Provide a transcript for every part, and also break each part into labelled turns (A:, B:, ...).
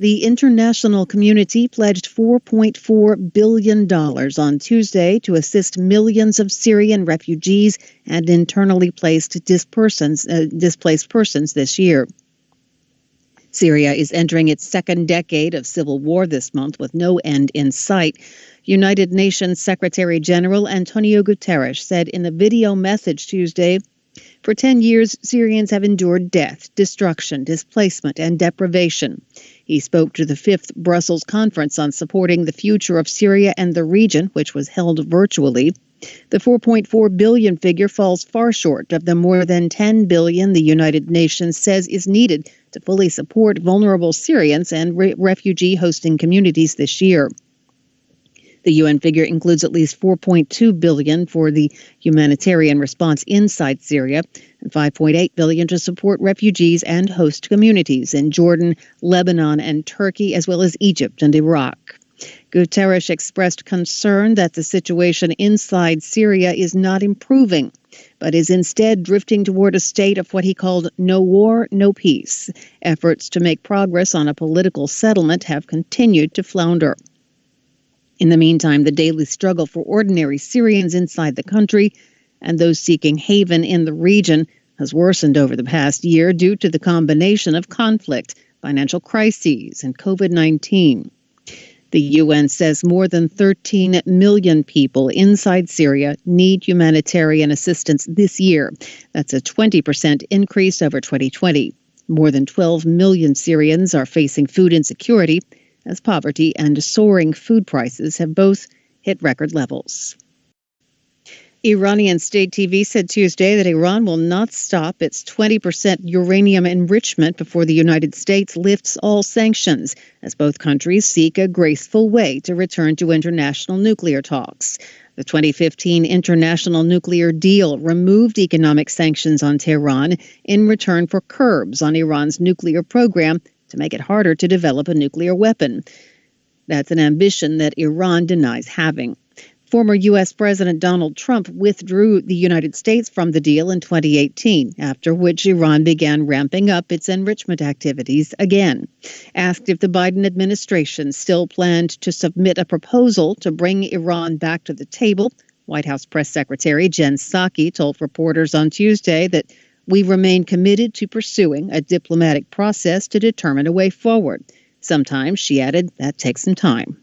A: The international community pledged $4.4 billion on Tuesday to assist millions of Syrian refugees and internally displaced persons this year. Syria is entering its second decade of civil war this month with no end in sight. United Nations Secretary General Antonio Guterres said in a video message Tuesday, "For 10 years, Syrians have endured death, destruction, displacement, and deprivation." He spoke to the 5th Brussels Conference on supporting the future of Syria and the region, which was held virtually. The $4.4 billion figure falls far short of the more than $10 billion the United Nations says is needed to fully support vulnerable Syrians and refugee-hosting communities this year. The UN figure includes at least $4.2 billion for the humanitarian response inside Syria and $5.8 billion to support refugees and host communities in Jordan, Lebanon, and Turkey, as well as Egypt and Iraq. Guterres expressed concern that the situation inside Syria is not improving, but is instead drifting toward a state of what he called no war, no peace. Efforts to make progress on a political settlement have continued to flounder. In the meantime, the daily struggle for ordinary Syrians inside the country and those seeking haven in the region has worsened over the past year due to the combination of conflict, financial crises, and COVID-19. The UN says more than 13 million people inside Syria need humanitarian assistance this year. That's a 20% increase over 2020. More than 12 million Syrians are facing food insecurity, as poverty and soaring food prices have both hit record levels. Iranian state TV said Tuesday that Iran will not stop its 20% uranium enrichment before the United States lifts all sanctions, as both countries seek a graceful way to return to international nuclear talks. The 2015 international nuclear deal removed economic sanctions on Tehran in return for curbs on Iran's nuclear program to make it harder to develop a nuclear weapon. That's an ambition that Iran denies having. Former U.S. President Donald Trump withdrew the United States from the deal in 2018, after which Iran began ramping up its enrichment activities again. Asked if the Biden administration still planned to submit a proposal to bring Iran back to the table, White House Press Secretary Jen Psaki told reporters on Tuesday that we remain committed to pursuing a diplomatic process to determine a way forward. Sometimes, she added, that takes some time.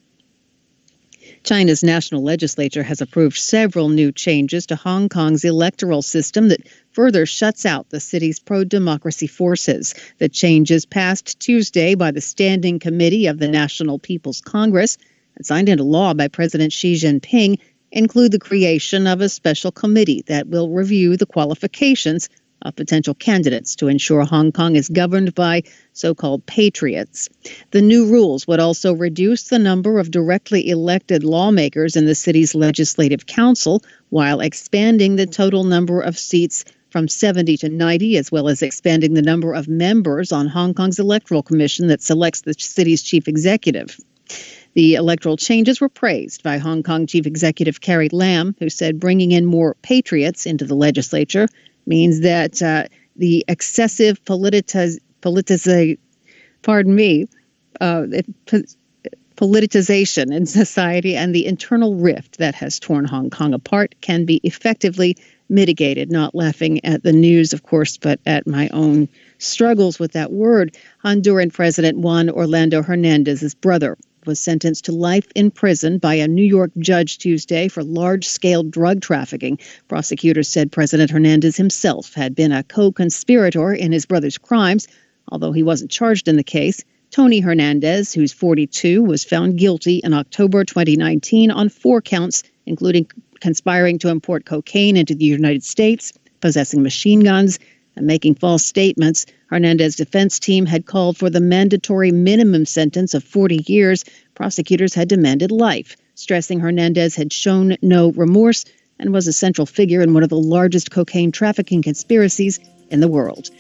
A: China's national legislature has approved several new changes to Hong Kong's electoral system that further shuts out the city's pro-democracy forces. The changes passed Tuesday by the Standing Committee of the National People's Congress and signed into law by President Xi Jinping include the creation of a special committee that will review the qualifications of potential candidates to ensure Hong Kong is governed by so-called patriots. The new rules would also reduce the number of directly elected lawmakers in the city's legislative council, while expanding the total number of seats from 70 to 90, as well as expanding the number of members on Hong Kong's electoral commission that selects the city's chief executive. The electoral changes were praised by Hong Kong Chief Executive Carrie Lam, who said bringing in more patriots into the legislature means that the excessive politicization in society and the internal rift that has torn Hong Kong apart can be effectively mitigated. Not laughing at the news, of course, but at my own struggles with that word. Honduran President Juan Orlando Hernandez's brother was sentenced to life in prison by a New York judge Tuesday for large-scale drug trafficking. Prosecutors said President Hernandez himself had been a co-conspirator in his brother's crimes, although he wasn't charged in the case. Tony Hernandez, who's 42, was found guilty in October 2019 on 4 counts, including conspiring to import cocaine into the United States, possessing machine guns, and making false statements. Hernandez's defense team had called for the mandatory minimum sentence of 40 years. Prosecutors had demanded life, stressing Hernandez had shown no remorse and was a central figure in one of the largest cocaine trafficking conspiracies in the world.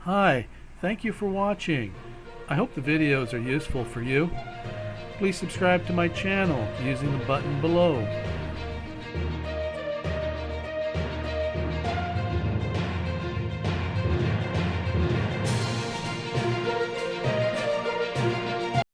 B: Hi, thank you for watching. I hope the videos are useful for you. Please subscribe to my channel using the button below.